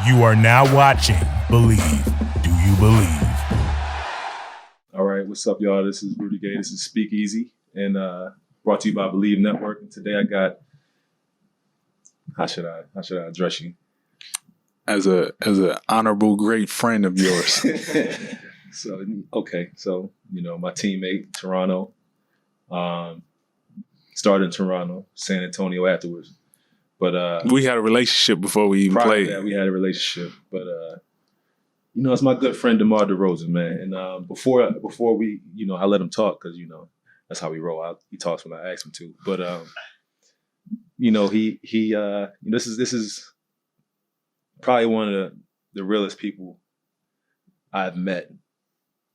You are now watching Believe. Do you believe? All right, what's up, y'all? This is Rudy Gay. This is Speakeasy, and brought to you by Believe Network. And today I got, how should I address you? As an honorable, great friend of yours. So my teammate, Toronto, started in Toronto, San Antonio afterwards. But we had a relationship before we even played. Yeah, we had a relationship. But it's my good friend DeMar DeRozan, man. And before we, I let him talk because that's how we roll. He talks when I ask him to. But this is probably one of the realest people I've met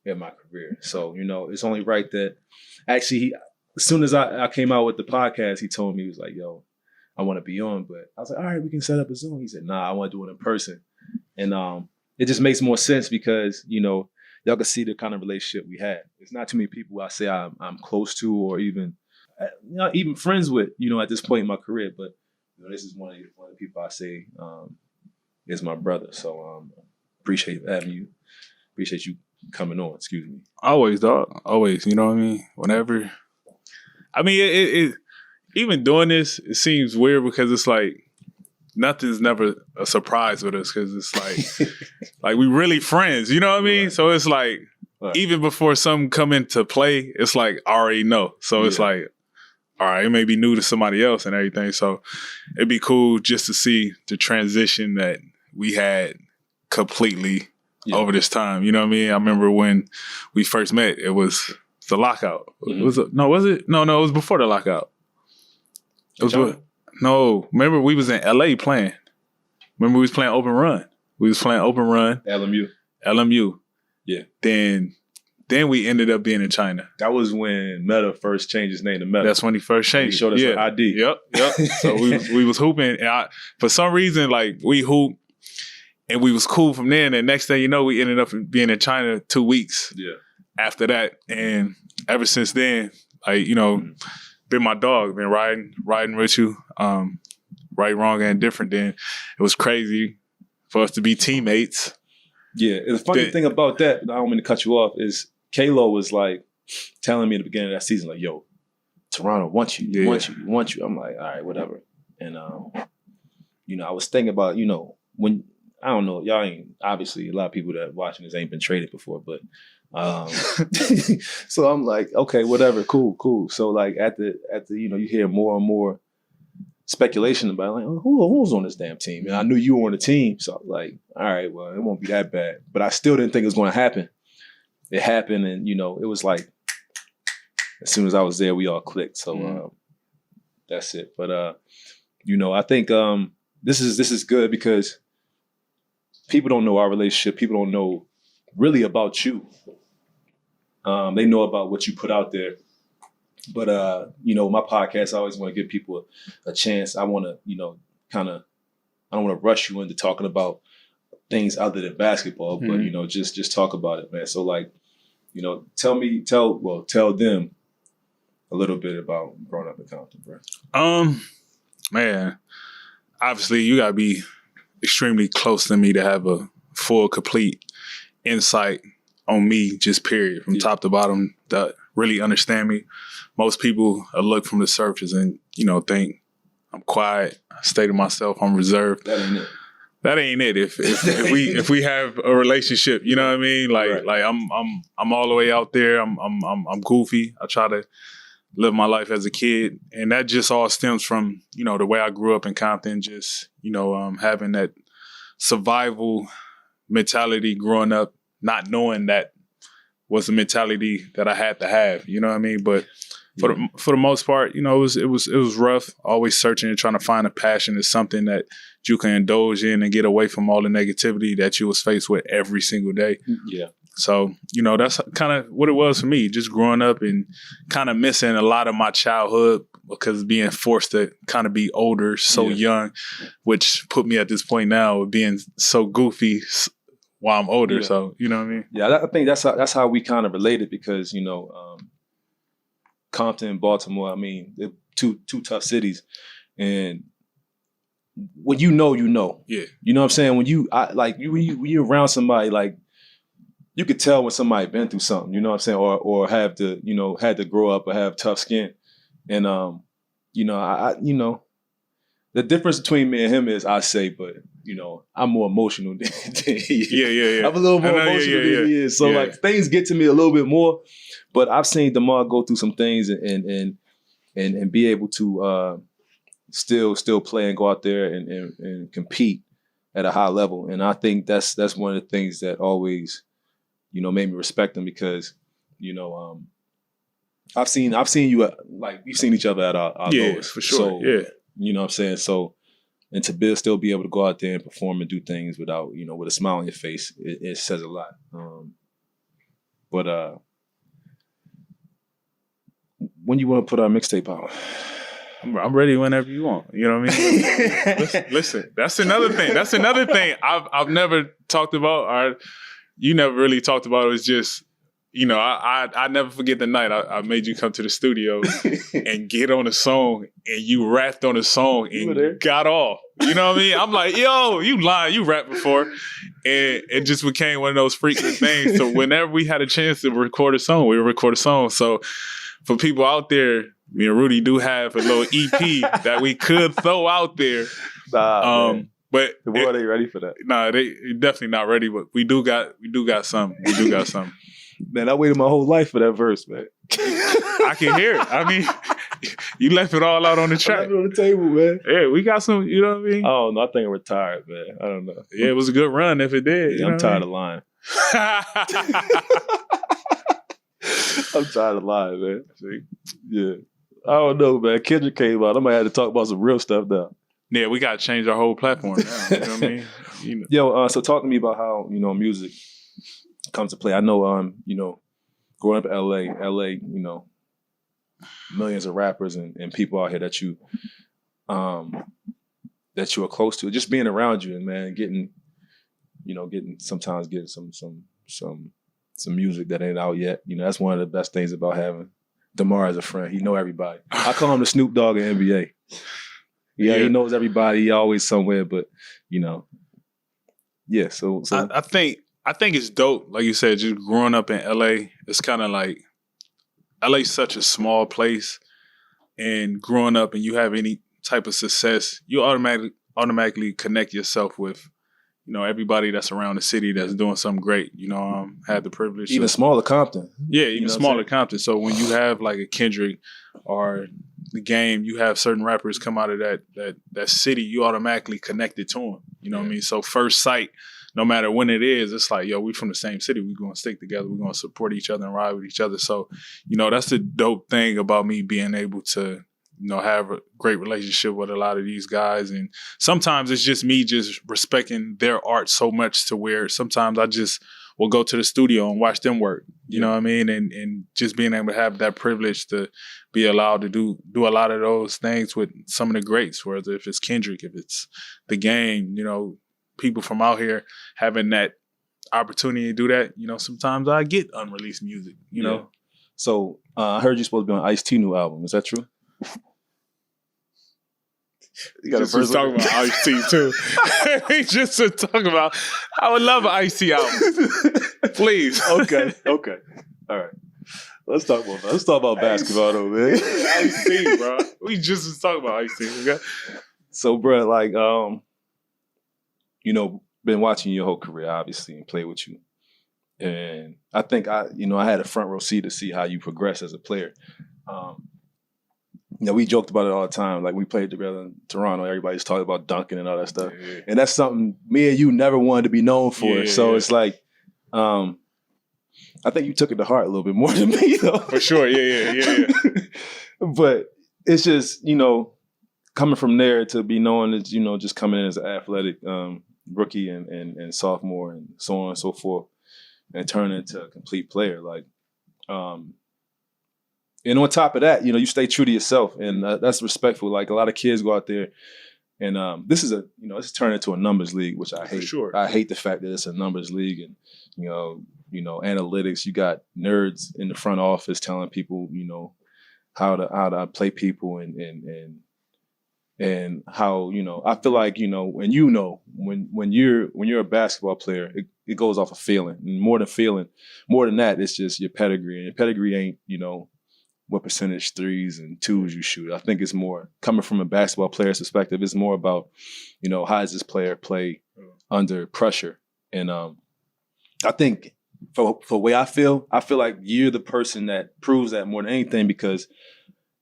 in my career. So it's only right that actually as soon as I came out with the podcast, he told me, he was like, "Yo, I want to be on," but I was like, "All right, we can set up a Zoom." He said, "Nah, I want to do it in person." And it just makes more sense because, y'all can see the kind of relationship we had. It's not too many people I say I'm close to or even friends with, at this point in my career. But this is one of the people I say is my brother. So appreciate having you. Appreciate you coming on. Excuse me. Always, dog. Always. You know what I mean? Whenever. I mean, it even doing this, it seems weird because it's like nothing's never a surprise with us because it's like like we really friends. You know what I mean? Right. So it's like even before something come into play, it's like I already know. So it's like, all right, it may be new to somebody else and everything. So it'd be cool just to see the transition that we had completely over this time. You know what I mean? I remember when we first met, it was the lockout. Mm-hmm. Was it? No, it was before the lockout. No, remember we was in LA playing. Remember we was playing open run. LMU. Yeah. Then we ended up being in China. That was when Meta first changed his name to Meta. That's when he first changed. He showed us an ID. Yep. So we was hooping, and for some reason, like we hooped, and we was cool from there. And the next thing you know, we ended up being in China 2 weeks. Yeah. After that, and ever since then, like been my dog, been riding with you, right, wrong, and different. Then it was crazy for us to be teammates. Yeah, the funny thing about that, I don't mean to cut you off, is Kalo was like telling me at the beginning of that season, like, "Yo, Toronto wants you, want you." I'm like, "All right, whatever." And I was thinking about, when I don't know, y'all ain't obviously a lot of people that watching this ain't been traded before, but. So I'm like, okay, whatever, cool. So like at the you hear more and more speculation about like, who's on this damn team? And I knew you were on the team, so I was like, all right, well, it won't be that bad. But I still didn't think it was going to happen. It happened, and it was like as soon as I was there, we all clicked. So that's it. But I think this is good because people don't know our relationship. People don't know really about you. They know about what you put out there. But, my podcast, I always want to give people a chance. I want to, I don't want to rush you into talking about things other than basketball, but, just talk about it, man. So like, tell them a little bit about growing up in Compton, bro. Man, obviously you got to be extremely close to me to have a full, complete insight on me, just period, from top to bottom, that really understand me. Most people look from the surface and, think I'm quiet, I stay to myself, I'm reserved. That ain't it. If we have a relationship, you know what I mean? Like I'm all the way out there. I'm goofy. I try to live my life as a kid, and that just all stems from the way I grew up in Compton. Just having that survival mentality growing up, not knowing that was the mentality that I had to have, you know what I mean? But for the most part, it was rough, always searching and trying to find a passion is something that you can indulge in and get away from all the negativity that you was faced with every single day. Yeah. So, that's kind of what it was for me, just growing up and kind of missing a lot of my childhood because being forced to kind of be older so young, which put me at this point now of being so goofy while I'm older. Yeah. So, you know what I mean? Yeah, I think that's how we kind of related because, Compton and Baltimore, I mean, they're two tough cities. And when you know, Yeah. You know what I'm saying? When you're around somebody, like, you could tell when somebody been through something, you know what I'm saying? Or have to, had to grow up or have tough skin. And, the difference between me and him is, I say, but, I'm more emotional than he is. Yeah. I'm a little more emotional than he is. So, like, things get to me a little bit more. But I've seen DeMar go through some things and be able to still play and go out there and compete at a high level. And I think that's one of the things that always, made me respect him, because, I've seen you like, we've seen each other at our lowest. For sure. So, you know what I'm saying? So, and to still be able to go out there and perform and do things without, with a smile on your face, it says a lot. But when you want to put our mixtape out? I'm ready whenever you want. You know what I mean? Listen, that's another thing. I've never talked about, or you never really talked about. It was just, I never forget the night I made you come to the studio and get on a song, and you rapped on a song and got off. You know what I mean? I'm like, yo, you lying, you rapped before. And it just became one of those frequent things. So whenever we had a chance to record a song, we would record a song. So for people out there, me and Rudy do have a little EP that we could throw out there. Man. But the world ain't ready for that. Nah, they definitely not ready. But we do got some. We do got some. Man, I waited my whole life for that verse, man. I can hear it. I mean, you left it all out on the track. I left it on the table, man. Yeah, we got some. You know what I mean? Oh no, I think I'm retired, man. I don't know. Yeah, it was a good run if it did. Yeah, I'm tired of lying. I'm tired of lying, man. See? Yeah. I don't know, man. Kendrick came out. I might have to talk about some real stuff now. Yeah, we got to change our whole platform now. You know what I mean? Yo, so talk to me about how, music comes to play. I know, growing up in LA, millions of rappers and people out here that you are close to. Just being around you and, man, getting some music that ain't out yet. That's one of the best things about having DeMar as a friend. He know everybody. I call him the Snoop Dogg of NBA. Yeah, he knows everybody. He always somewhere, but yeah. So I think it's dope. Like you said, just growing up in LA, it's kind of like LA's such a small place, and growing up and you have any type of success, you automatically connect yourself with, everybody that's around the city that's doing something great. Had the privilege. Even smaller Compton. Yeah, even smaller Compton. So when you have like a Kendrick or The Game, you have certain rappers come out of that city, you automatically connected to them. You know what I mean? So first sight, no matter when it is, it's like, yo, we from the same city. We're going to stick together. We're going to support each other and ride with each other. So, that's the dope thing about me being able to, have a great relationship with a lot of these guys. And sometimes it's just me just respecting their art so much to where sometimes I just will go to the studio and watch them work. You know what I mean? And just being able to have that privilege to be allowed to do a lot of those things with some of the greats, whether if it's Kendrick, if it's The Game, people from out here having that opportunity to do that. Sometimes I get unreleased music, you know? So I heard you're supposed to be on Ice-T new album. Is that true? You got to talk about Ice-T too. We just to talk about. I would love an Ice-T album, please. Okay. All right. Let's talk about basketball though, man. Ice-T, bro. We just was talking about Ice-T. Okay? So, bro, like, been watching your whole career, obviously, and play with you, and I think I had a front row seat to see how you progress as a player. We joked about it all the time. Like, we played together in Toronto. Everybody's talking about dunking and all that stuff. Yeah. And that's something me and you never wanted to be known for. So it's like, I think you took it to heart a little bit more than me, though. For sure. Yeah. But it's just, coming from there to be known as, just coming in as an athletic rookie and sophomore and so on and so forth, and turning into a complete player. Like, and on top of that, you stay true to yourself, and that's respectful. Like, a lot of kids go out there, and this is it's turned into a numbers league, which I hate. For sure. I hate the fact that it's a numbers league, and analytics. You got nerds in the front office telling people, how to play people, and and how, I feel like, when you're a basketball player, it goes off a feeling. And more than that, it's just your pedigree. And your pedigree ain't, what percentage threes and twos you shoot. I think it's more coming from a basketball player's perspective. It's more about, how does this player play under pressure? And I think for the way I feel like you're the person that proves that more than anything, because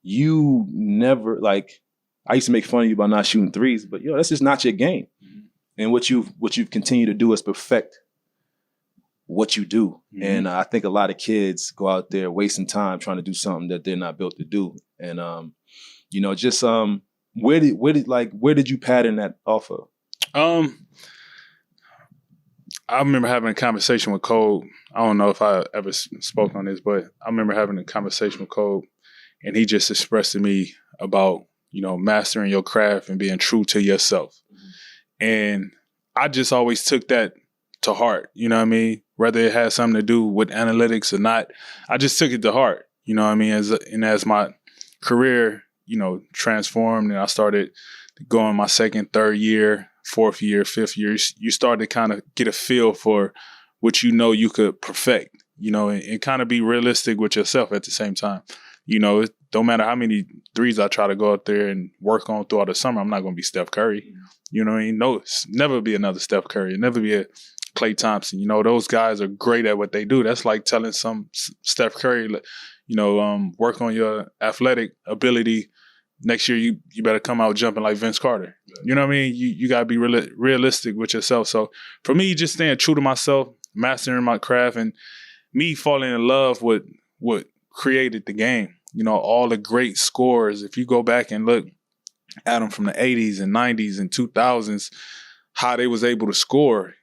you never, like, I used to make fun of you about not shooting threes, but that's just not your game. Mm-hmm. And what you've continued to do is perfect what you do. Mm-hmm. And I think a lot of kids go out there wasting time trying to do something that they're not built to do. And where did you pattern that off of? I remember having a conversation with Cole. I don't know if I ever spoke on this, but I remember having a conversation with Cole, and he just expressed to me about, mastering your craft and being true to yourself. Mm-hmm. And I just always took that to heart, you know what I mean? Whether it had something to do with analytics or not, I just took it to heart, you know what I mean? As my career, transformed, and I started going my second, third year, fourth year, fifth year, you start to kind of get a feel for what you could perfect, and kind of be realistic with yourself at the same time. It don't matter how many threes I try to go out there and work on throughout the summer, I'm not going to be Steph Curry. You know what I mean? No, it's never be another Steph Curry. Never be a Klay Thompson. Those guys are great at what they do. That's like telling some Steph Curry, work on your athletic ability. Next year, you better come out jumping like Vince Carter. You know what I mean? You got to be realistic with yourself. So for me, just staying true to myself, mastering my craft, and me falling in love with what created the game. All the great scorers, if you go back and look at them from the 80s and 90s and 2000s, how they was able to score,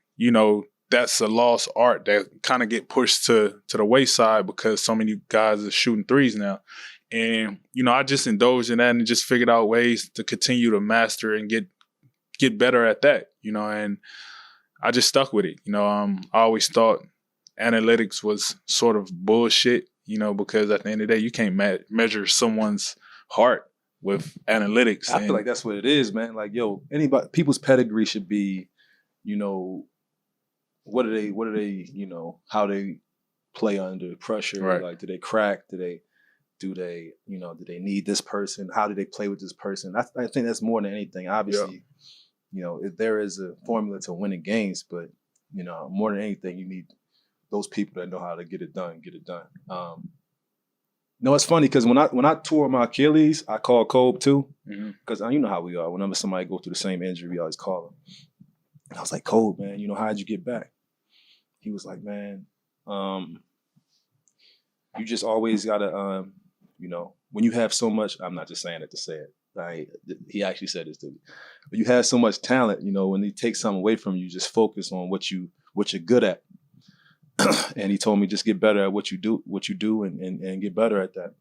that's a lost art that kind of get pushed to the wayside because so many guys are shooting threes now. And, I just indulged in that and just figured out ways to continue to master and get better at that, and I just stuck with it. I always thought analytics was sort of bullshit, because at the end of the day, you can't measure someone's heart with analytics. I feel like that's what it is, man. Like, people's pedigree should be, what are they, how they play under pressure. Right. Like, do they crack? Do they need this person? How do they play with this person? I think that's more than anything. Obviously, if there is a formula to winning games, but, more than anything, you need those people that know how to get it done. It's funny because when I tore my Achilles, I called Kobe too, because you know how we are. Whenever somebody go through the same injury, we always call him. And I was like, Kobe, man, how'd you get back? He was like, man, you just always gotta, when you have so much, I'm not just saying it to say it. Right? He actually said this to me. But you have so much talent, when they take something away from you, just focus on what you're good at. And he told me just get better at what you do and get better at that.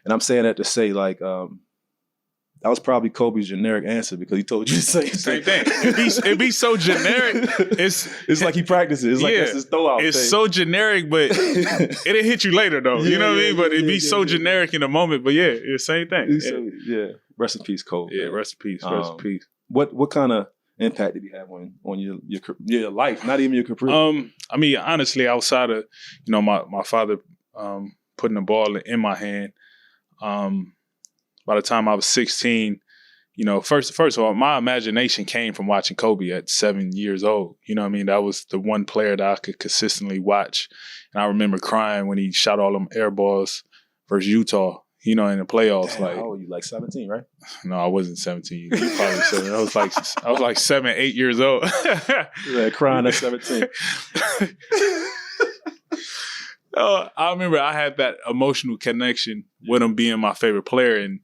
And I'm saying that to say, like, that was probably Kobe's generic answer because he told you the same thing. It'd be so generic. It's like he practices. It's like that's his throw-out It's thing. so generic, but it'll hit you later, though. You know what I mean? But it'd be so generic in the moment. But yeah, it's the same thing. Rest in peace, Kobe. Yeah, rest in peace. Rest in peace. What kind of impact did he have on your life? Not even your career. I mean, honestly, outside of my father putting the ball in my hand, by the time I was 16, first of all, my imagination came from watching Kobe at 7 years old. You know what I mean? That was the one player that I could consistently watch. And I remember crying when he shot all them air balls versus Utah, in the playoffs. Damn, like, how old are you? Like 17, right? No, I wasn't 17. You probably 7. I was like 7, 8 years old. Yeah, crying at 17. I remember I had that emotional connection with him being my favorite player and,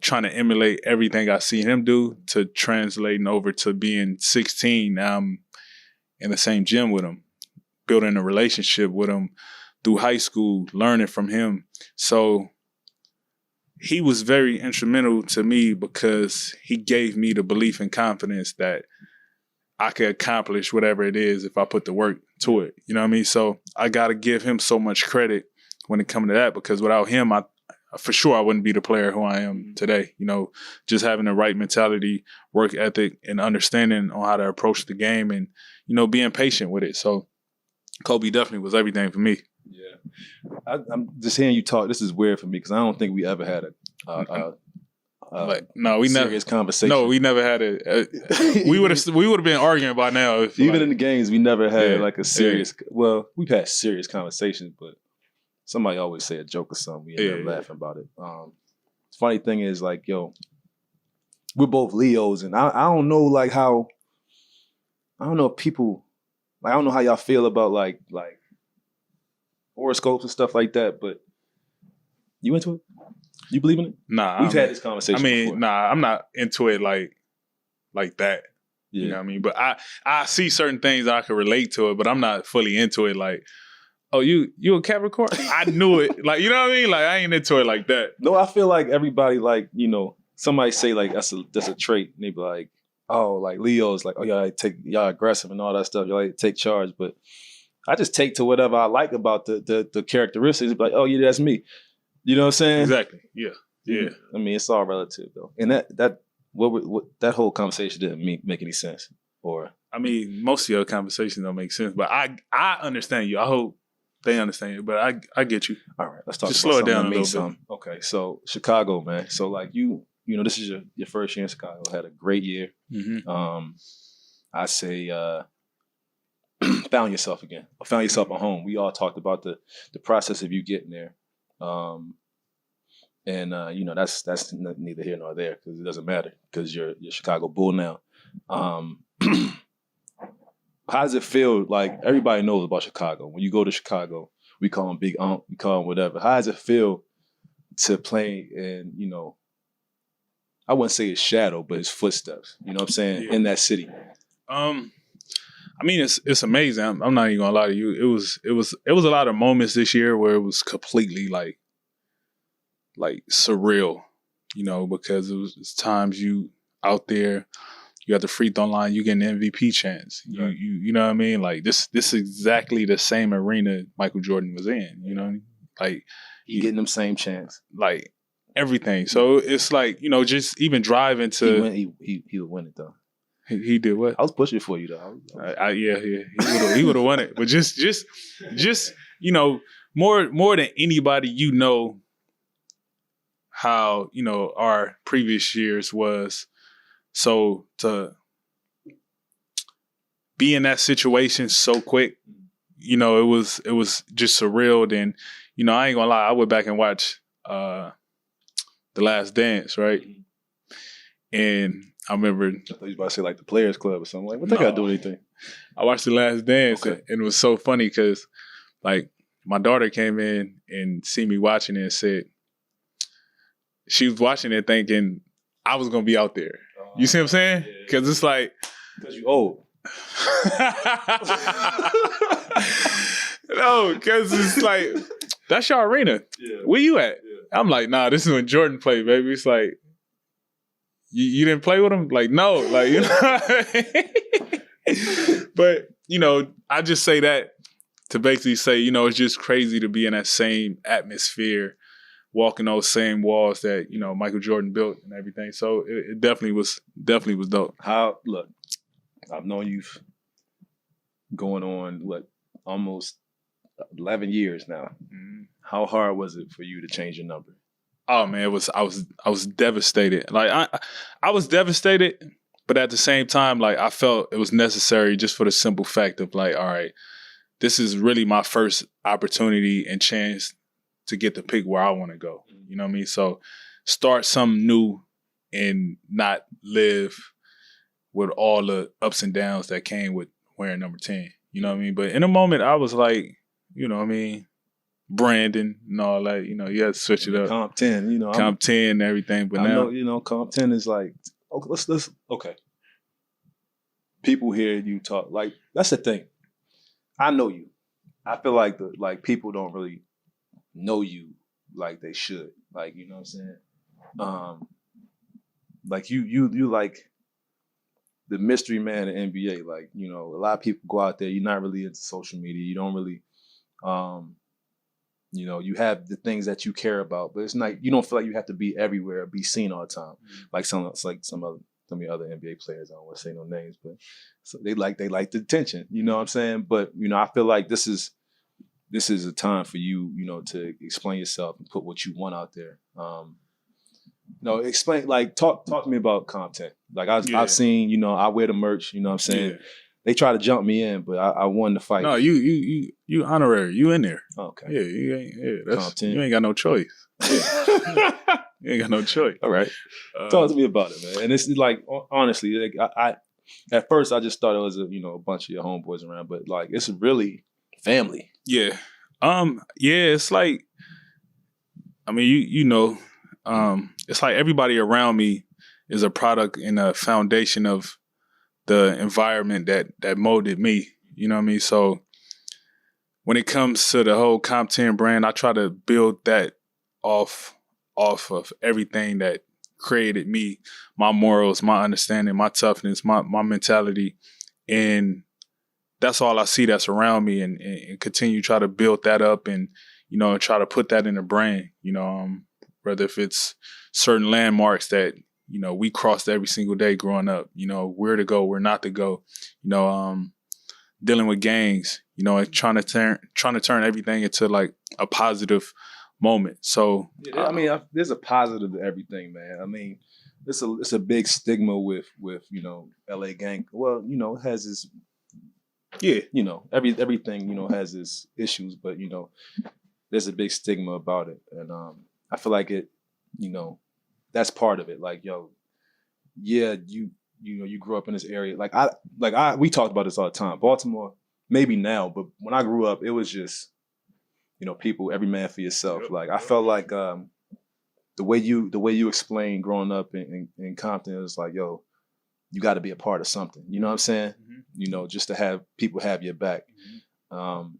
trying to emulate everything I see him do to translating over to being 16. Now I'm in the same gym with him, building a relationship with him through high school, learning from him. So he was very instrumental to me because he gave me the belief and confidence that I could accomplish whatever it is if I put the work to it. You know what I mean? So I got to give him so much credit when it comes to that because without him, I for sure I wouldn't be the player who I am today. You know, just having the right mentality, work ethic, and understanding on how to approach the game, and you know, being patient with it. So Kobe definitely was everything for me. Yeah, I'm just hearing you talk. This is weird for me because I don't think we ever had a serious conversation. No, we never had we would have been arguing by now. Even in the games, we never had like a serious. Well, we've had serious conversations, but somebody always say a joke or something. We end up laughing about it. Funny thing is, like, yo, we're both Leos, and I don't know, like, how, I don't know if people, like, I don't know how y'all feel about like horoscopes and stuff like that, but you into it? You believe in it? Nah. We've had this conversation before. Nah, I'm not into it like that. Yeah. You know what I mean? But I see certain things that I can relate to it, but I'm not fully into it like, oh, you a Capricorn? I knew it. Like, you know what I mean? Like, I ain't into it like that. No, I feel like everybody, like, you know, somebody say like that's a trait, and they be like, oh, like Leo's like, oh, y'all aggressive and all that stuff. Y'all take charge, but I just take to whatever I like about the characteristics. Like, oh yeah, that's me. You know what I'm saying? Exactly. Yeah. I mean, it's all relative though, and that whole conversation didn't make any sense. Or I mean, most of your conversations don't make sense, but I understand you. I hope they understand you, but I get you. All right, let's talk. Just about slow it down a little little bit. Okay, so Chicago, man. So like you know, this is your first year in Chicago. Had a great year. Mm-hmm. I say found yourself again. Or found yourself a home. We all talked about the process of you getting there. You know, that's neither here nor there because it doesn't matter because you're Chicago Bull now. How does it feel? Like everybody knows about Chicago. When you go to Chicago, we call him Big Ump, we call him whatever. How does it feel to play in, you know, I wouldn't say his shadow, but his footsteps, you know what I'm saying, in that city? I mean, it's amazing. I'm not even gonna lie to you. It was a lot of moments this year where it was completely like surreal, you know, because it's times you out there, you got the free throw line, you get an MVP chance. Right. You know what I mean? Like this is exactly the same arena Michael Jordan was in, you know? Like he getting them same chance. Like everything. So it's like, you know, just even driving to he would win it though. He did what? I was pushing for you though. Yeah. He would have won it. But just you know, more than anybody, you know how, you know, our previous years was. So to be in that situation so quick, you know, it was just surreal. Then, you know, I ain't gonna lie, I went back and watched The Last Dance, right? And I remember, I thought you was about to say like the Players Club or something. Like, what they got to do with anything? I watched The Last Dance, and it was so funny because, like, my daughter came in and see me watching it and said she was watching it thinking I was gonna be out there. You see what I'm saying? Because it's like, because you old. No, because it's like that's your arena. Yeah. Where you at? Yeah. I'm like, nah, this is when Jordan played, baby. It's like, you didn't play with him? Like, no, like, you know. But, you know, I just say that to basically say, you know, it's just crazy to be in that same atmosphere, walking those same walls that, you know, Michael Jordan built and everything. So it definitely was dope. Look, I've known you going on, almost 11 years now. Mm-hmm. How hard was it for you to change your number? Oh man, I was devastated. Like I was devastated, but at the same time, like I felt it was necessary just for the simple fact of like, all right, this is really my first opportunity and chance to get to pick where I want to go. You know what I mean? So start something new and not live with all the ups and downs that came with wearing number 10. You know what I mean? But in a moment, I was like, you know what I mean? Branding and all that, you know, you had to switch it up. Comp 10, you know. Comp 10 and everything. But now, you know, Comp 10 is like, okay. People hear you talk, like, that's the thing. I know you. I feel like people don't really know you like they should. Like, you know what I'm saying? Like you like the mystery man in NBA. Like, you know, a lot of people go out there, you're not really into social media. You don't really You know, you have the things that you care about, but it's not. You don't feel like you have to be everywhere, or be seen all the time, like some of the other NBA players. I don't want to say no names, but so they like the attention. You know what I'm saying? But you know, I feel like this is a time for you, you know, to explain yourself and put what you want out there. No, explain, like, talk to me about content. Like, I've seen, you know, I wear the merch, you know what I'm saying? Yeah. They try to jump me in, but I won the fight. No, you honorary. You in there. Okay. Yeah, that's, you ain't got no choice. Yeah. You ain't got no choice. All right. Talk to me about it, man. And it's like, honestly, like, I at first I just thought it was a bunch of your homeboys around, but like, it's really family. Yeah. It's like, I mean, you know, it's like everybody around me is a product and a foundation of the environment that molded me. You know what I mean? So when it comes to the whole Comp 10 brand, I try to build that off of everything that created me, my morals, my understanding, my toughness, my mentality. And that's all I see that's around me, and continue to try to build that up and, you know, try to put that in the brand, you know, whether if it's certain landmarks that, you know, we crossed every single day growing up, you know, where to go, where not to go, you know, dealing with gangs, you know, and trying to turn everything into like a positive moment. So, I mean, there's a positive to everything, man. I mean, it's a big stigma with you know, LA gang. Well, you know, it has its, you know, everything, you know, has its issues, but you know, there's a big stigma about it, and I feel like it, you know, that's part of it. Like, yo, yeah, you know, you grew up in this area. We talked about this all the time. Baltimore, maybe now, but when I grew up, it was just, you know, people, every man for yourself. Like, I felt like the way you explained growing up in Compton, it was like, yo, you got to be a part of something. You know what I'm saying? Mm-hmm. You know, just to have people have your back. Mm-hmm.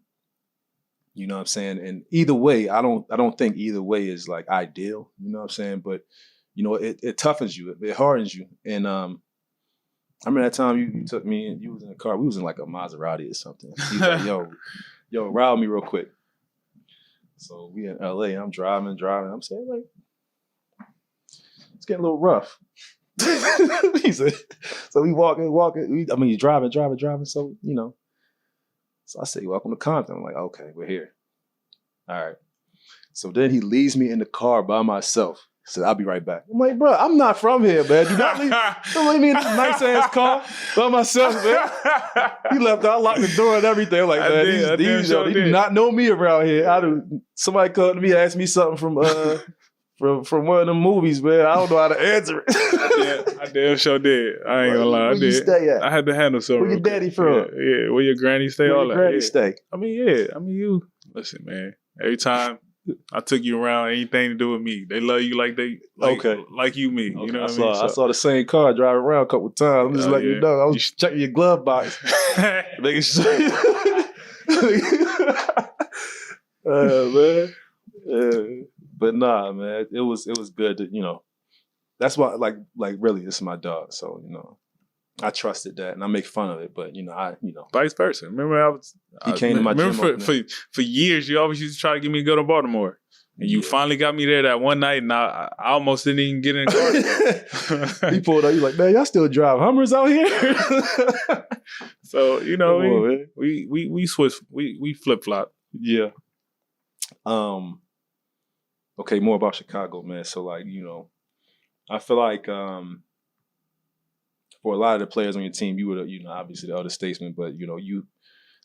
You know what I'm saying? And either way, I don't think either way is like ideal. You know what I'm saying? But you know, it toughens you, it hardens you. And I remember that time you took me and you was in a car. We was in like a Maserati or something. He's like, yo, ride me real quick. So we in LA, I'm driving. I'm saying, like, it's getting a little rough. He said, so we walking. He's driving. So, you know, so I say, welcome to Compton. I'm like, okay, we're here. All right. So then he leaves me in the car by myself. He said, I'll be right back. I'm like, bro, I'm not from here, man. Don't leave me in this nice ass car by myself, man. He left out, I locked the door and everything. I'm like, man, these do not know me around here. Somebody come to me and ask me something from one of them movies, man. I don't know how to answer it. I damn sure did. I ain't gonna lie. I did. Where you stay at? I had to handle something. Where your daddy from? Yeah. Where your granny stay? Where your granny stay? I mean, you listen, man. Every time I took you around, anything to do with me, they love you like you me. You know what I mean? I saw the same car driving around a couple of times. I'm just letting you know. I was checking your glove box, making sure. Man. But nah, man, it was good to, you know. That's why, like really, this is my dog. So, you know, I trusted that, and I make fun of it. But you know, vice versa. Remember, he came to my gym. Remember for years, you always used to try to get me to go to Baltimore, and you finally got me there that one night, and I almost didn't even get in the car. He pulled up. He's like, man, y'all still drive Hummers out here? So you know, we switch, we flip flop. Yeah. Okay, more about Chicago, man. So like, you know, I feel like for a lot of the players on your team, you were, you know, obviously the other statesman, but you know,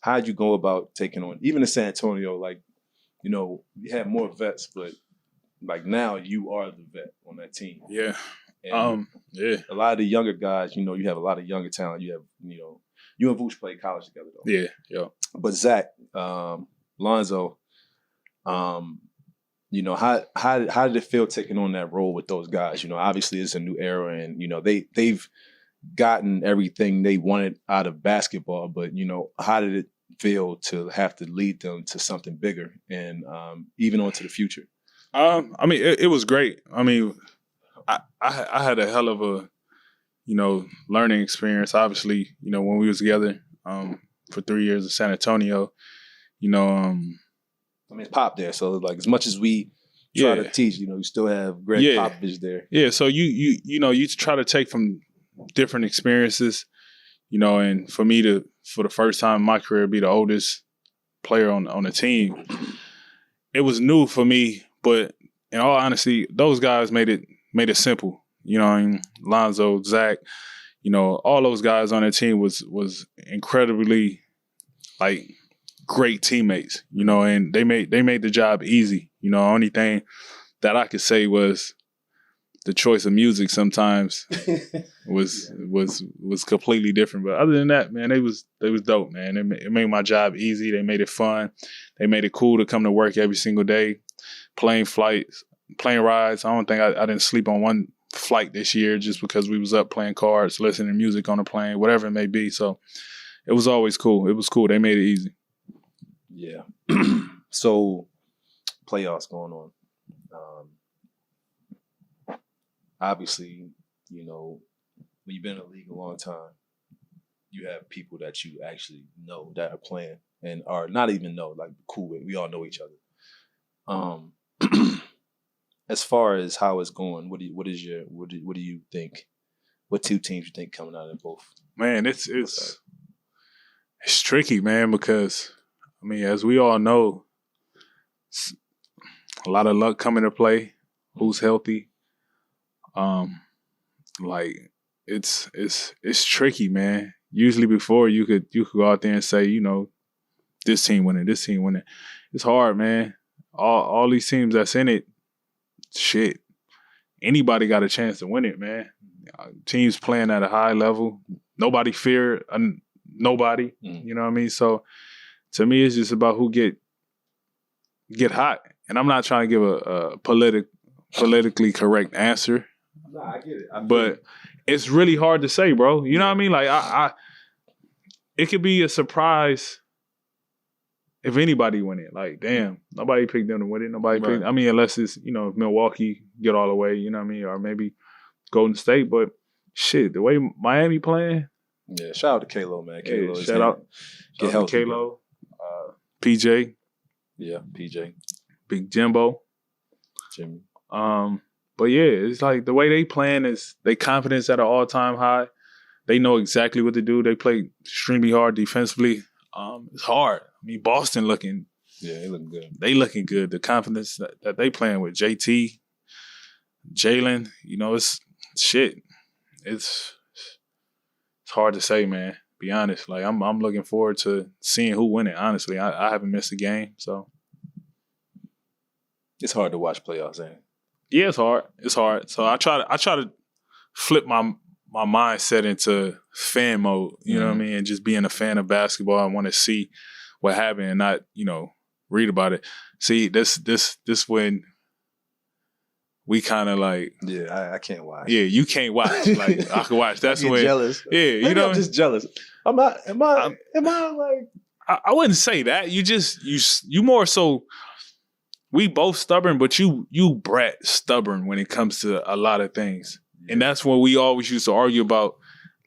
how'd you go about taking on, even in San Antonio, like, you know, you had more vets, but like now you are the vet on that team. Yeah. And a lot of the younger guys, you know, you have a lot of younger talent. You have, you know, you and Vooch played college together though. Yeah. But Zach, Lonzo, you know, how did it feel taking on that role with those guys? You know, obviously it's a new era, and you know they've gotten everything they wanted out of basketball. But you know, how did it feel to have to lead them to something bigger and even on to the future? I mean, it was great. I mean, I had a hell of a, you know, learning experience. Obviously, you know, when we was together for 3 years in San Antonio, you know. I mean, it's Pop there, so like as much as we try to teach, you still have Greg Popovich there. Yeah, so you try to take from different experiences, and for me for the first time in my career, be the oldest player on the team, it was new for me. But in all honesty, those guys made it simple. Lonzo, Zach, all those guys on that team was incredibly like great teammates, and they made the job easy. Only thing that I could say was the choice of music sometimes was completely different. But other than that, man, they was dope, man. It made my job easy. They made it fun. They made it cool to come to work every single day. Plane rides. I don't think I didn't sleep on one flight this year just because we was up playing cards, listening to music on the plane, whatever it may be. So it was always cool. It was cool. They made it easy. Yeah. So playoffs going on. Obviously, when you've been in the league a long time, you have people that you actually know that are playing and are not even know, like cool with. We all know each other. As far as how it's going, what do you think? What two teams you think coming out of both? Man, it's tricky, man, because I mean, as we all know, a lot of luck coming to play. Who's healthy? Like it's tricky, man. Usually before you could go out there and say, this team winning. It's hard, man. All these teams that's in it, shit. Anybody got a chance to win it, man. Teams playing at a high level. Nobody fear nobody. You know what I mean? So to me, it's just about who get hot. And I'm not trying to give a politically correct answer. No, I get it. But it's really hard to say, bro. You know what I mean? Like it could be a surprise if anybody win it. Like, damn, nobody picked them to win it. Nobody picked. I mean, unless it's if Milwaukee get all the way, you know what I mean, or maybe Golden State. But shit, the way Miami playing. Yeah, shout out to Kalo, man. Kalo, yeah, shout out to Kalo, PJ. Yeah, PJ. Big Jimbo. Jimmy. But yeah, it's like the way they playing is they confidence at an all-time high. They know exactly what to do. They play extremely hard defensively. It's hard. I mean, Boston looking. Yeah, they looking good. They looking good. The confidence that they playing with JT, Jalen, it's shit. It's hard to say, man. Be honest. Like I'm looking forward to seeing who win it. Honestly, I haven't missed a game, so it's hard to watch playoffs, ain't it? Yeah, it's hard. It's hard. So I try to flip my mindset into fan mode. You know what I mean, and just being a fan of basketball. I want to see what happened and not read about it. See, this when we kind of like. Yeah, I can't watch. Yeah, you can't watch. Like I can watch. That's when jealous. Yeah, Maybe I'm just jealous. I'm not. Am I like? I wouldn't say that. You more so. We both stubborn, but you brat stubborn when it comes to a lot of things. And that's what we always used to argue about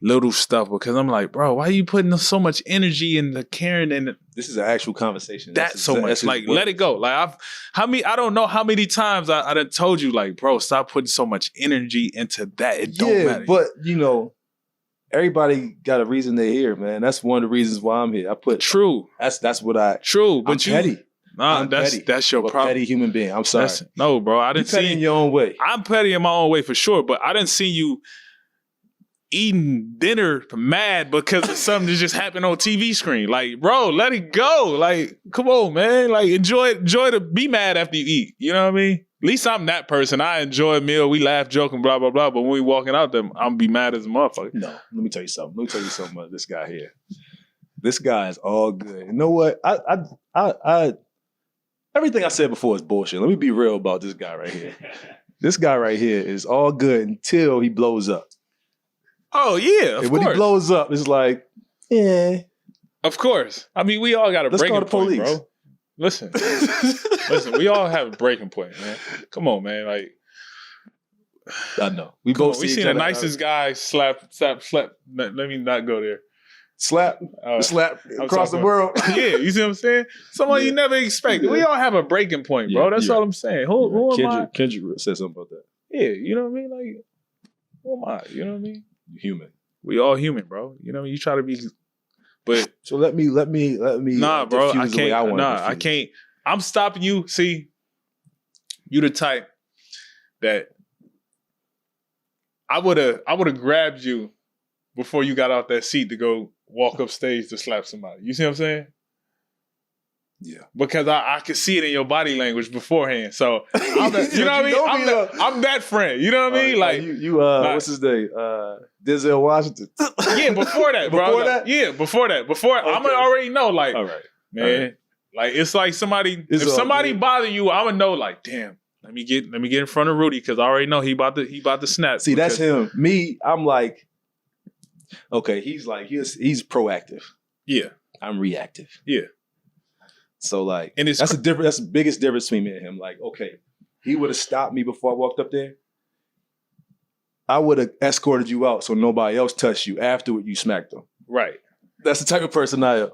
little stuff because I'm like, bro, why are you putting so much energy in the caring and this is an actual conversation. That's so much. Like, let it go. Like I don't know how many times I done told you, like, bro, stop putting so much energy into that. It don't matter. But everybody got a reason they're here, man. That's one of the reasons why I'm here. I put true. That's what I true. But I'm petty. Nah, that's your problem. Petty human being. I'm sorry. No, bro. I didn't see petty in your own way. I'm petty in my own way for sure, but I didn't see you eating dinner mad because of something that just happened on TV screen. Like, bro, let it go. Like, come on, man. Like, enjoy to be mad after you eat. You know what I mean? At least I'm that person. I enjoy a meal. We laugh, joking, blah, blah, blah. But when we walking out there, I'm be mad as a motherfucker. No, let me tell you something. Let me tell you something about this guy here. This guy is all good. You know what? I everything I said before is bullshit. Let me be real about this guy right here. This guy right here is all good until he blows up. Oh, yeah, of course. When he blows up, it's like, yeah. Of course. I mean, we all got a breaking point, bro. Listen, we all have a breaking point, man. Come on, man. Like, I know. We seen the nicest guy slap. Let me not go there. slap across the world. Yeah, you see what I'm saying? Someone you never expected. We all have a breaking point, bro. That's all I'm saying. Who am I? Kendrick said something about that. Yeah, you know what I mean? Like, who am I? You know what I mean? Human. We all human, bro. You know what I mean? You try to be, but so let me. Nah, bro. I can't. I can't. I'm stopping you. See, you the type that I would have grabbed you before you got off that seat to go walk up stage to slap somebody. You see what I'm saying? Yeah. Because I could see it in your body language beforehand. So I'm you know what I mean? I'm that friend. You know what I mean? Like you what's his name? Denzel Washington. Yeah, before that, bro. Before that? Yeah, before that. Before okay. I'm gonna already know, like, all right. Man. All right. Like it's like somebody if somebody bother you, I'm gonna know, like, damn, let me get in front of Rudy because I already know he about to snap. See, that's him. Me, I'm like, okay, he's proactive. Yeah. I'm reactive. Yeah. So like, and that's the biggest difference between me and him. Like, okay, he would have stopped me before I walked up there. I would have escorted you out so nobody else touched you. Afterward, you smacked him. Right. That's the type of person I am.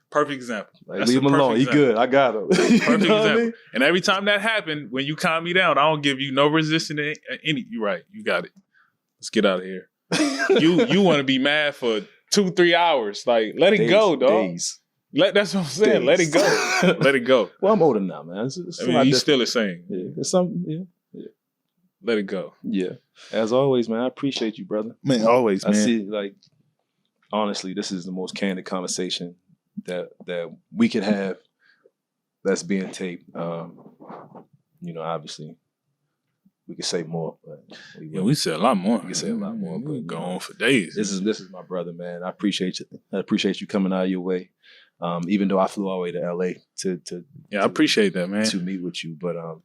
Perfect example. Like, leave him alone. He good. I got him. Perfect example. I mean? And every time that happened, when you calm me down, I don't give you no resistance. You're right. You got it. Let's get out of here. You want to be mad for 2-3 hours? Like, let it go, dog. Days. That's what I'm saying. Let it go. Let it go. Well, I'm older now, man. He's still the same. Yeah, it's something. Yeah. Let it go. Yeah. As always, man. I appreciate you, brother. Man, always, man. I see, like, honestly, this is the most candid conversation that we could have that's being taped. Obviously, we could say more, but we said a lot more. We could say a lot more. We could go on for days. This is my brother, man. I appreciate you. I appreciate you coming out of your way. Even though I flew all the way to LA to I appreciate that, man. To meet with you, but I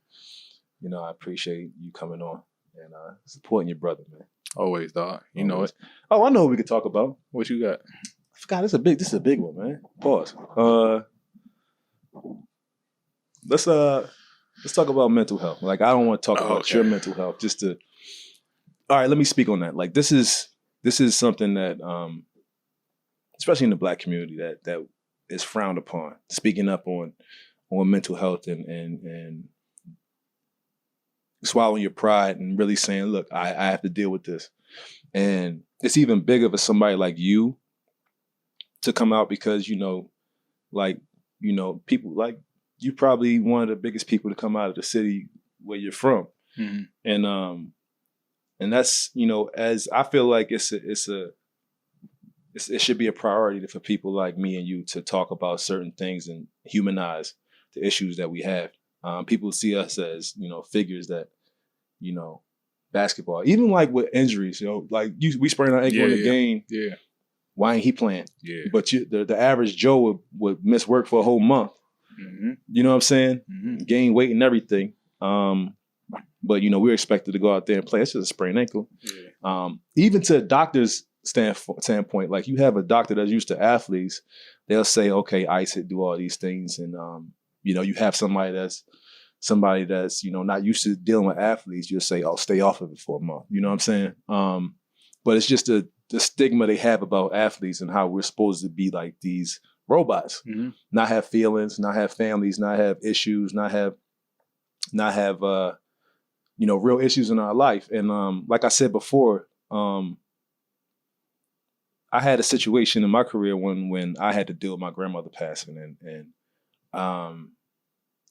appreciate you coming on and supporting your brother, man. Always, dog. You know it. Oh, I know what we could talk about. What you got? I forgot. This is a big one, man. Pause. Let's talk about mental health. Like, I don't want to talk about your mental health. All right. Let me speak on that. Like, this is something that, especially in the Black community, that is frowned upon. Speaking up on mental health and swallowing your pride and really saying, look, I have to deal with this. And it's even bigger for somebody like you to come out because, people like you probably one of the biggest people to come out of the city where you're from. Mm-hmm. And that's, as I feel like it should be a priority for people like me and you to talk about certain things and humanize the issues that we have. People see us as, figures that, basketball, even like with injuries, like we sprained our ankle in the game. Yeah. Why ain't he playing? Yeah. But the average Joe would miss work for a whole month. Mm-hmm. You know what I'm saying? Mm-hmm. Gain weight and everything. But we're expected to go out there and play. It's just a sprained ankle. Yeah. Even to a doctor's standpoint, like you have a doctor that's used to athletes, they'll say, okay, ice it, do all these things. And, you have somebody that's not used to dealing with athletes, you'll say, oh, stay off of it for a month. You know what I'm saying? But it's just the stigma they have about athletes and how we're supposed to be like these robots, not have feelings, not have families, not have issues, not have real issues in our life. And like I said before, I had a situation in my career when I had to deal with my grandmother passing, and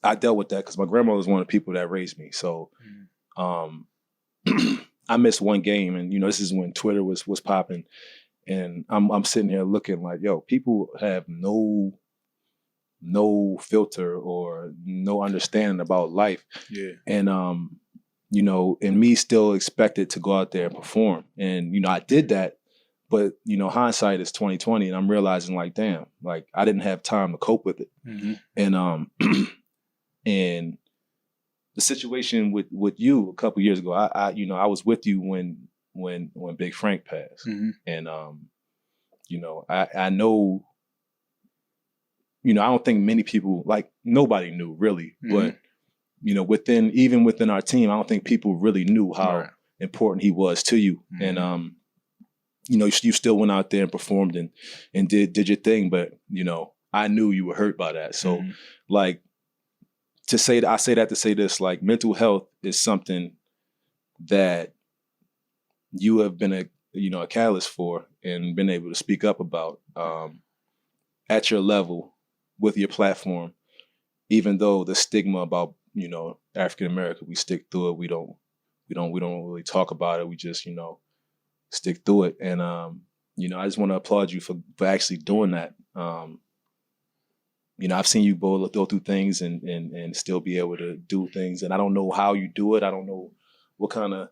I dealt with that because my grandmother was one of the people that raised me. So I missed one game, and this is when Twitter was popping, and I'm sitting here looking like, yo, people have no filter or no understanding about life. Yeah. And and me still expected to go out there and perform, and I did that. But, hindsight is 20/20, and I'm realizing like, damn, like I didn't have time to cope with it. Mm-hmm. And and the situation with you a couple years ago, I was with you when Big Frank passed. Mm-hmm. And I know, I don't think many people, like nobody knew really, but within our team, I don't think people really knew how important he was to you. Mm-hmm. you know, you still went out there and performed and did your thing. But, you know, I knew you were hurt by that. So like I say that to say this, like mental health is something that you have been a catalyst for and been able to speak up about at your level with your platform, even though the stigma about, you know, African American, we stick through it. We don't really talk about it. We just, you know, stick through it. And you know, I just want to applaud you for actually doing that. You know, I've seen you both go through things and still be able to do things. And I don't know how you do it. I don't know what kind of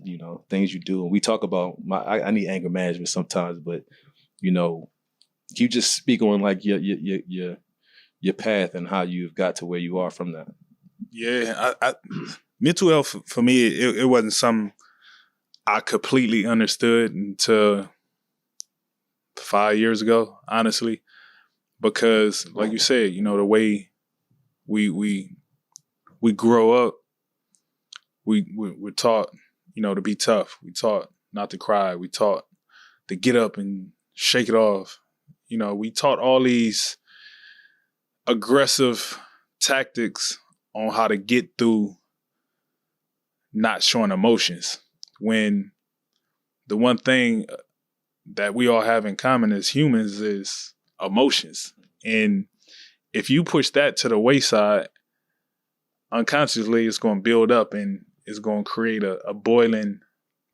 you know things you do. And we talk about I need anger management sometimes, but you know, you just speak on like your path and how you've got to where you are from that. Yeah, I mental health for me, it wasn't something I completely understood until 5 years ago, honestly, because like you said, you know, the way we grow up, we're taught, you know, to be tough. We taught not to cry. We taught to get up and shake it off. You know, we taught all these aggressive tactics on how to get through not showing emotions, when the one thing that we all have in common as humans is emotions. And if you push that to the wayside, unconsciously it's going to build up and it's going to create a boiling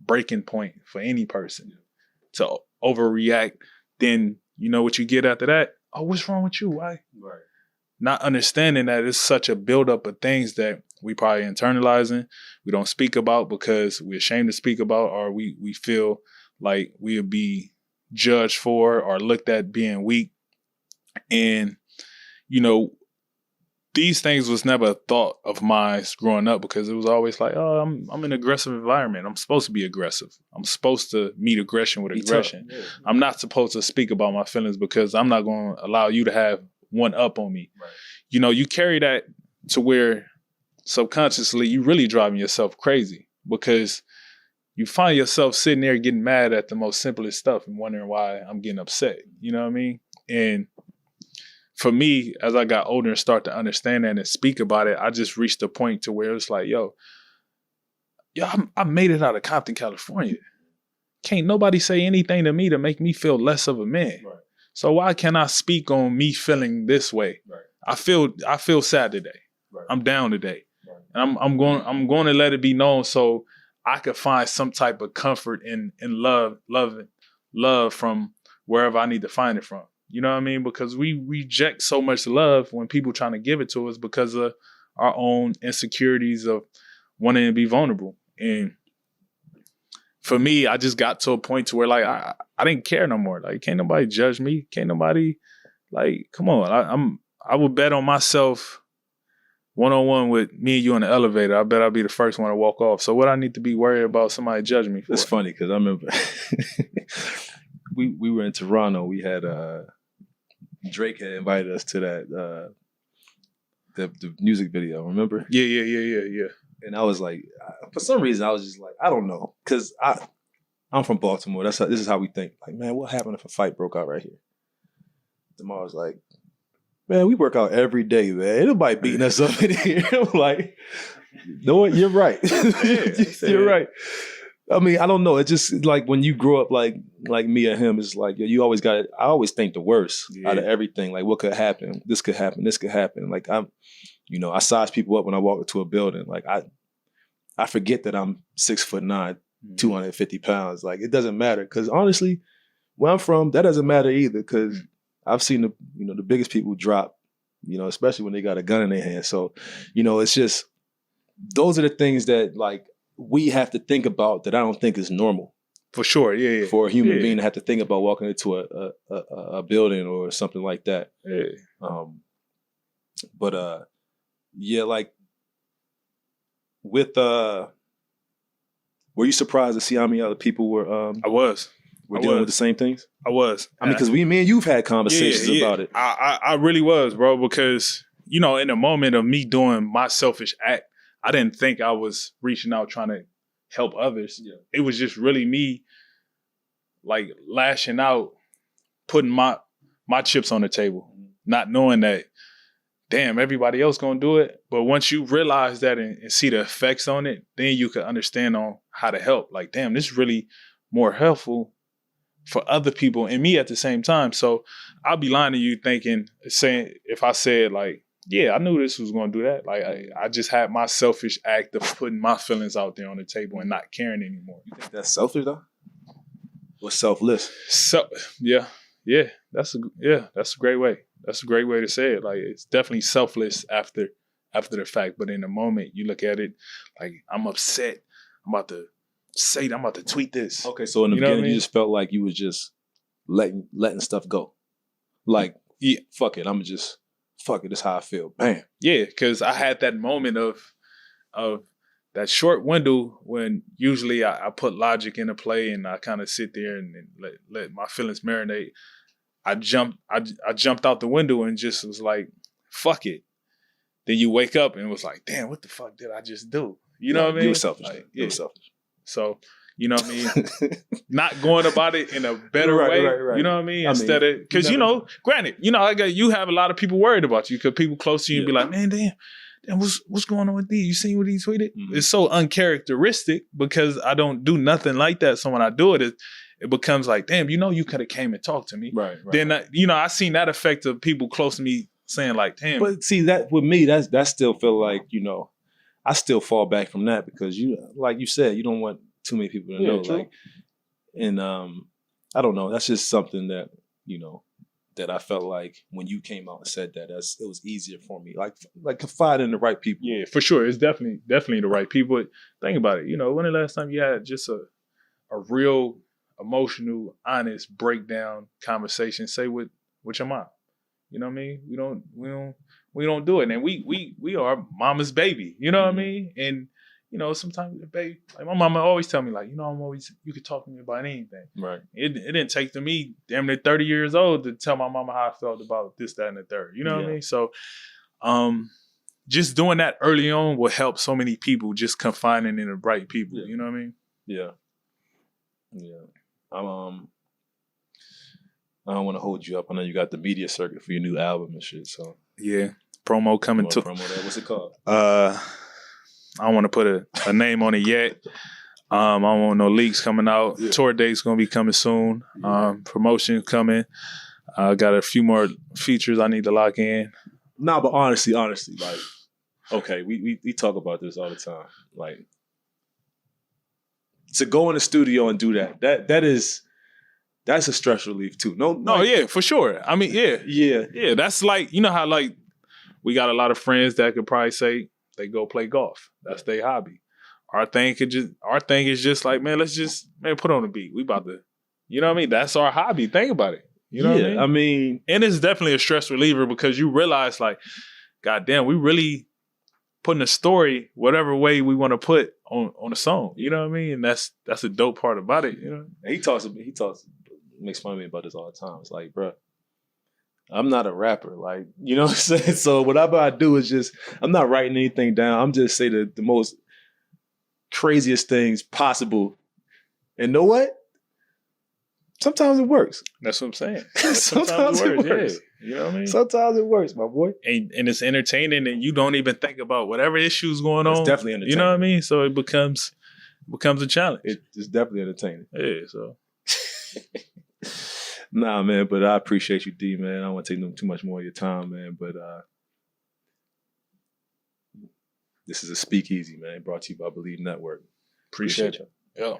breaking point for any person to overreact. Then you know what you get after that? Oh, what's wrong with you? Why? Right. Not understanding that it's such a buildup of things that we probably internalizing, we don't speak about because we're ashamed to speak about, or we feel like we'll be judged for or looked at being weak. And, you know, these things was never a thought of mine growing up, because it was always like, oh, I'm in an aggressive environment. I'm supposed to be aggressive. I'm supposed to meet aggression with aggression. Yeah. I'm not supposed to speak about my feelings because I'm not going to allow you to have one up on me. Right. You know, you carry that to where subconsciously you really driving yourself crazy, because you find yourself sitting there getting mad at the most simplest stuff and wondering why I'm getting upset. You know what I mean? And for me, as I got older and start to understand that and speak about it, I just reached a point to where it's like, yo, I made it out of Compton, California. Can't nobody say anything to me to make me feel less of a man. Right. So why can't I speak on me feeling this way? Right. I feel sad today. Right. I'm down today. Right. And I'm going to let it be known so I could find some type of comfort in love from wherever I need to find it from. You know what I mean? Because we reject so much love when people trying to give it to us because of our own insecurities of wanting to be vulnerable. And for me, I just got to a point to where like I didn't care no more. Like, can't nobody judge me. Can't nobody, like, come on. I would bet on myself one-on-one with me and you in the elevator. I bet I'll be the first one to walk off. So what I need to be worried about somebody judging me for? It's funny because I remember we were in Toronto. We had Drake had invited us to that the music video. Remember? Yeah. And I was like, for some reason, I was just like, I don't know, because I'm from Baltimore. This is how we think. Like, man, what happened if a fight broke out right here? DeMar was like, man, we work out every day, man. Ain't nobody beating us up in here. I'm like, no, you're right. You're right. I mean, I don't know. It's just like when you grow up like me or him, it's like you always got it. I always think the worst out of everything. Like, what could happen? This could happen. This could happen. Like, I size people up when I walk into a building. Like, I forget that I'm 6'9", 250 pounds. Like, it doesn't matter, because honestly, where I'm from, that doesn't matter either. Because I've seen the biggest people drop, especially when they got a gun in their hand. So, it's just those are the things that like we have to think about that I don't think is normal. For sure, yeah. For a human being to have to think about walking into a building or something like that. Yeah. Like with were you surprised to see how many other people were? I was. We're dealing with the same things? I was. I mean, because me and you've had conversations about it. I really was, bro, because, in the moment of me doing my selfish act, I didn't think I was reaching out trying to help others. Yeah. It was just really me like lashing out, putting my chips on the table, not knowing that, damn, everybody else gonna do it. But once you realize that and see the effects on it, then you can understand on how to help. Like, damn, this is really more helpful for other people and me at the same time. So I'll be lying to you saying if I said like, yeah, I knew this was going to do that. Like I just had my selfish act of putting my feelings out there on the table and not caring anymore. You think that's selfish though? Or selfless? So that's a great way. That's a great way to say it. Like it's definitely selfless after the fact, but in the moment you look at it like I'm upset. I'm about to tweet this. Okay, so in the beginning you just felt like you was just letting stuff go. Like, yeah, fuck it, this is how I feel. Bam. Yeah, because I had that moment of that short window when usually I put logic into play and I kind of sit there and let my feelings marinate. I jumped out the window and just was like, fuck it. Then you wake up and was like, damn, what the fuck did I just do? You know what I mean? You were selfish. Like, you were selfish. So, you know what I mean? Not going about it in a better way. Right. You know what I mean? Instead of, because, granted, you have a lot of people worried about you because people close to you and be like, man, damn, what's going on with these? You seen what he tweeted? Mm-hmm. It's so uncharacteristic because I don't do nothing like that. So when I do it, it becomes like, damn, you could have came and talked to me. Right. Then, I seen that effect of people close to me saying like, damn. But see, that with me, that still feel like, I still fall back from that because like you said, you don't want too many people to know. True. Like, and I don't know. That's just something that that I felt like when you came out and said that, it was easier for me. Like confide in the right people. Yeah, for sure. It's definitely the right people. But think about it. When the last time you had just a real emotional, honest breakdown conversation, say with your mom. You know what I mean? We don't do it. And we are mama's baby. You know what I mean? And sometimes the baby, like my mama always tell me like, you could talk to me about anything. Right. It didn't take to me damn near 30 years old to tell my mama how I felt about this, that, and the third. You know what I mean? So just doing that early on will help so many people, just confining in the right people. Yeah. You know what I mean? Yeah. Yeah. I don't want to hold you up. I know you got the media circuit for your new album and shit. So yeah, promo coming to. Promo that. What's it called? I don't want to put a name on it yet. I don't want no leaks coming out. Yeah. Tour date's gonna be coming soon. Yeah. Promotion coming. I got a few more features I need to lock in. Nah, but honestly, like, okay, we talk about this all the time. Like, to go in the studio and do that's a stress relief too. No, yeah, for sure. I mean, yeah. That's like, how like we got a lot of friends that could probably say they go play golf. That's their hobby. Our thing is just like, man, let's just put on a beat. We about to, you know what I mean? That's our hobby. Think about it. You know what I mean? And it's definitely a stress reliever because you realize like, goddamn, we really putting a story, whatever way we want to put on a song. You know what I mean? And that's a dope part about it. And he makes fun of me about this all the time. It's like, bro, I'm not a rapper. Like, you know what I'm saying? So whatever I do is just, I'm not writing anything down. I'm just saying the most craziest things possible. And know what? Sometimes it works. That's what I'm saying. Sometimes it works. Yeah. You know what I mean? Sometimes it works, my boy. And it's entertaining and you don't even think about whatever issues going on. It's definitely entertaining. You know what I mean? So it becomes a challenge. It's definitely entertaining. Yeah, so. Nah, man, but I appreciate you, D, man. I don't want to take too much more of your time, man. But this is a Speakeasy, man, brought to you by Believe Network. Appreciate you. Yeah.